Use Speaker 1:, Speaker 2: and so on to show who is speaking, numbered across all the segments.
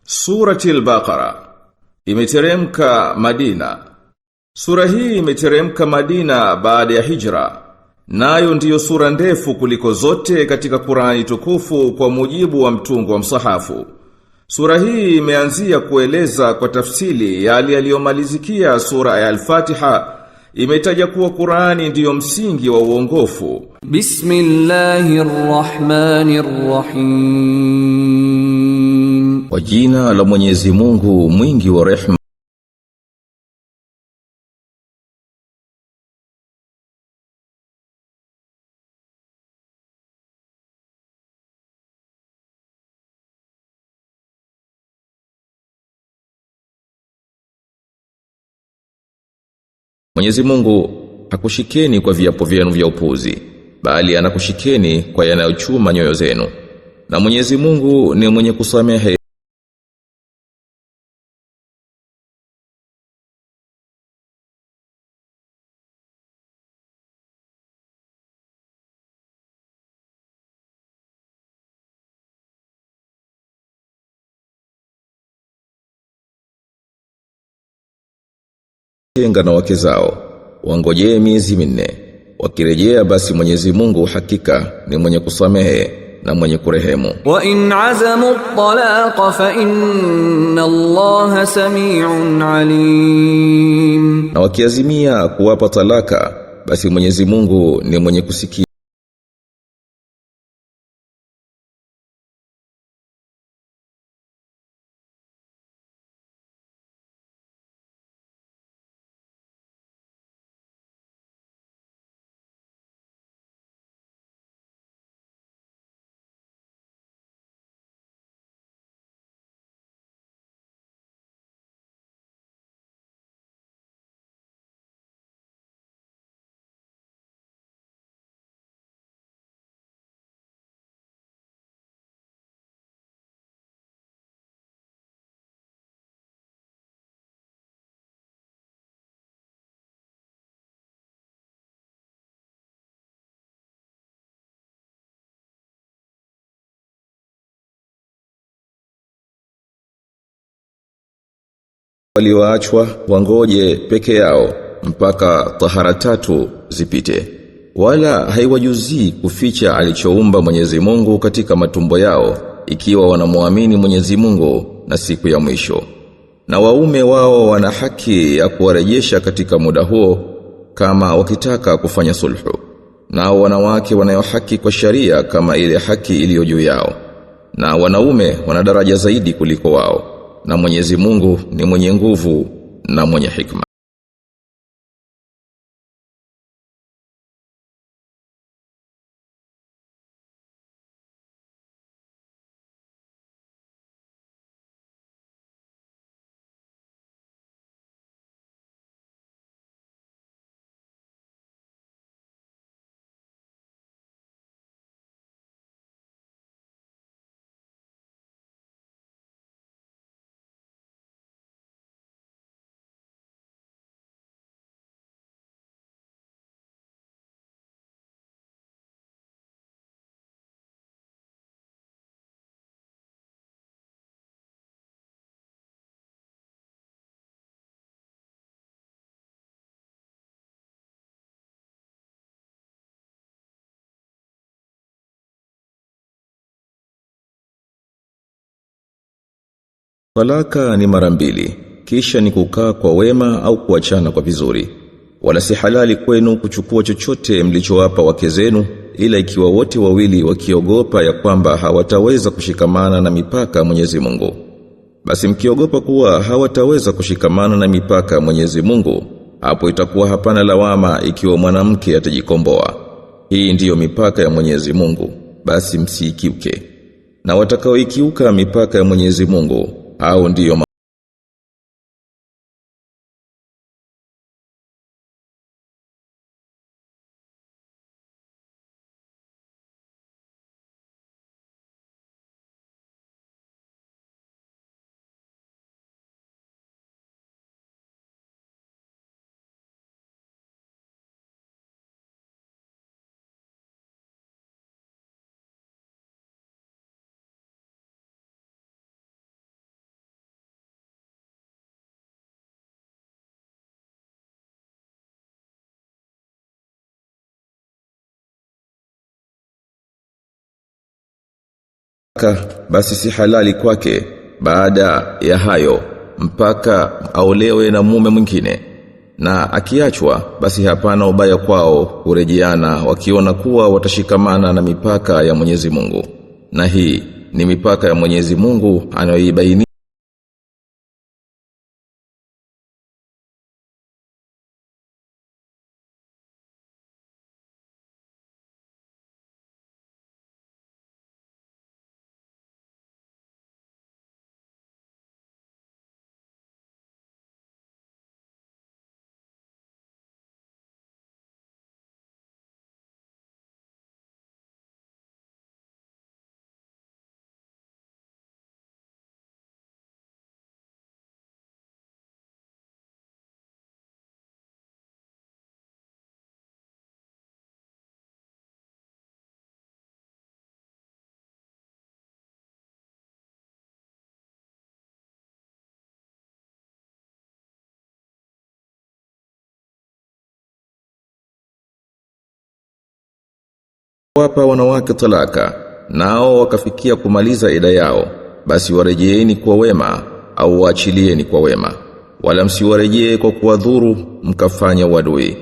Speaker 1: Surati al-Baqara imeteremka Madina. Sura hii imeteremka Madina baada ya hijra. Nayo ndiyo sura ndefu kuliko zote katika Qur'ani tukufu kwa mujibu wa mtungo wa msahafu. Sura hii imeanzia kueleza kwa tafsili yale yaliyomalizikia sura ya Al-Fatiha. Imetaja kuwa Qur'ani ndiyo msingi wa uongofu.
Speaker 2: Bismillahirrahmanirrahim.
Speaker 3: Kwa jina la Mwenyezi Mungu mwingi wa rehema. Mwenyezi Mungu hakushikeni kwa viapo vyenu vya upuzi, bali anakushikeni kwa yanayochuma nyoyo zenu. Na Mwenyezi Mungu ni mwenye kusamehe. Tenga na wake zao, wangojee miezi minne. Wakirejea basi Mwenyezi Mungu hakika ni mwenye kusamehe na mwenye kurehemu.
Speaker 2: Wa in azamu at-talaqa fa inna Allaha sami'un alim.
Speaker 3: Na wakiazimia kuwapa talaka, basi Mwenyezi Mungu ni mwenye kusikia. Walioachwa wangoje peke yao mpaka tahara 3 zipite. Wala haiwajuzii kuficha alichoumba Mwenyezi Mungu katika matumbo yao, ikiwa wanamuamini Mwenyezi Mungu na siku ya mwisho. Na waume wao wana haki ya kuwarejesha katika muda huo kama wakitaka kufanya sulhu. Nao wanawake wanayo haki kwa sharia kama ile haki iliyo juu yao. Na wanaume wana daraja zaidi kuliko wao. Na Mwenyezi Mungu ni mwenye nguvu na mwenye hikma. Talaka ni mara 2, kisha ni kukaa kwa wema au kuachana kwa vizuri. Wala si halali kwenu kuchukua chochote mlichowapa wake zenu, ila ikiwa wote wawili wakiogopa ya kwamba hawataweza kushikamana na mipaka Mwenyezi Mungu. Basi mkiogopa kuwa hawataweza kushikamana na mipaka Mwenyezi Mungu, hapo itakuwa hapana lawama ikiwa mwanamke atajikomboa. Hii ndiyo mipaka ya Mwenyezi Mungu, basi msiikiuke. Na watakaoikiuka mipaka ya Mwenyezi Mungu, hao ndiyo basi si halali kwake baada ya hayo mpaka aolewe na mume mwingine. Na akiachwa basi hapana ubaya kwao kurejeana wakiona kuwa watashikamana na mipaka ya Mwenyezi Mungu. Na hii ni mipaka ya Mwenyezi Mungu anayoibaini. Wapa wanawake talaka, nao wakafikia kumaliza ida yao, basi warejeeni kwa wema au waachilieni kwa wema. Wala msiwarejee kwa kuwadhuru mkafanya uadui.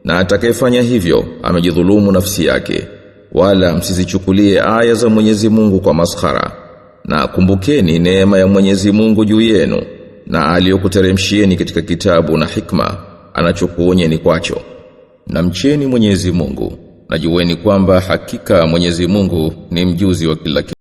Speaker 3: Na atakayefanya hivyo amejidhulumu nafsi yake. Wala msizichukulie aya za Mwenyezi Mungu kwa maskhara. Na kumbukeni neema ya Mwenyezi Mungu juu yenu na aliyokuteremshieni katika kitabu na hikma anachokuonyeni kwacho. Na mcheni Mwenyezi Mungu. Na jueni kwamba hakika Mwenyezi Mungu ni mjuzi wa kila kitu.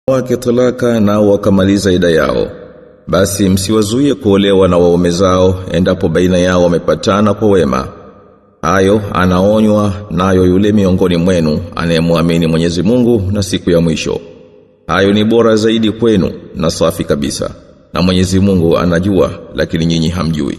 Speaker 3: Wake talaka nao wakamaliza ida yao, basi msiwazuie kuolewa na waume zao endapo baina yao wamepatana kwa wema. Hayo anaonywa nayo yule miongoni mwenu anayemwamini Mwenyezi Mungu na siku ya mwisho. Hayo ni bora zaidi kwenu na safi kabisa. Na Mwenyezi Mungu anajua, lakini nyinyi hamjui.